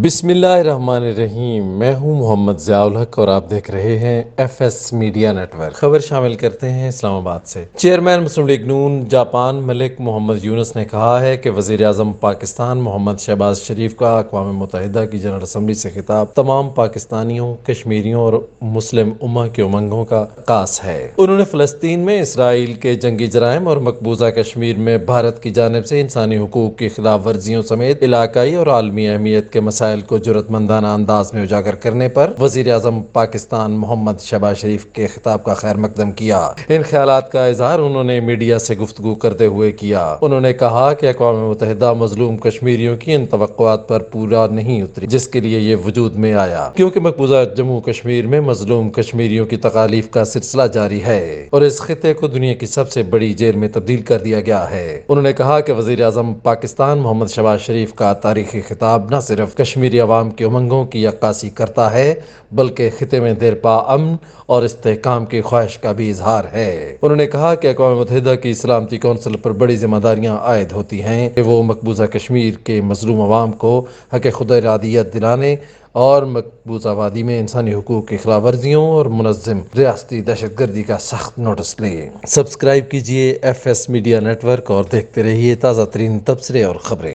بسم اللہ الرحمن الرحیم۔ میں ہوں محمد ضیاء الحق اور آپ دیکھ رہے ہیں F S media network. خبر شامل کرتے ہیں اسلام آباد سے۔ چیئرمین مسلم لیگ نون جاپان ملک محمد یونس نے کہا ہے کہ وزیر اعظم پاکستان محمد شہباز شریف کا اقوام متحدہ کی جنرل اسمبلی سے خطاب تمام پاکستانیوں، کشمیریوں اور مسلم امہ کے امنگوں کا عکاس ہے۔ انہوں نے فلسطین میں اسرائیل کے جنگی جرائم اور مقبوضہ کشمیر میں بھارت کی جانب سے انسانی حقوق کی خلاف ورزیوں سمیت علاقائی اور عالمی اہمیت کے مسائل کو جرأت مندانہ انداز میں اجاگر کرنے پر وزیر اعظم پاکستان محمد شہباز شریف کے خطاب کا خیر مقدم کیا۔ ان خیالات کا اظہار انہوں نے میڈیا سے گفتگو کرتے ہوئے کیا۔ انہوں نے کہا کہ اقوام متحدہ مظلوم کشمیریوں کی ان توقعات پر پورا نہیں اتری جس کے لیے یہ وجود میں آیا، کیونکہ مقبوضہ جموں کشمیر میں مظلوم کشمیریوں کی تکالیف کا سلسلہ جاری ہے اور اس خطے کو دنیا کی سب سے بڑی جیل میں تبدیل کر دیا گیا ہے۔ انہوں نے کہا کہ وزیر اعظم پاکستان محمد شہباز شریف کا تاریخی خطاب نہ صرف کشمیری عوام کے امنگوں کی عکاسی کرتا ہے بلکہ خطے میں دیرپا امن اور استحکام کی خواہش کا بھی اظہار ہے۔ انہوں نے کہا کہ اقوام متحدہ کی سلامتی کونسل پر بڑی ذمہ داریاں عائد ہوتی ہیں کہ وہ مقبوضہ کشمیر کے مظلوم عوام کو حق خود ارادیت دلانے اور مقبوضہ وادی میں انسانی حقوق کی خلاف ورزیوں اور منظم ریاستی دہشت گردی کا سخت نوٹس لے۔ سبسکرائب کیجیے F S media network اور دیکھتے رہیے تازہ ترین تبصرے اور خبریں۔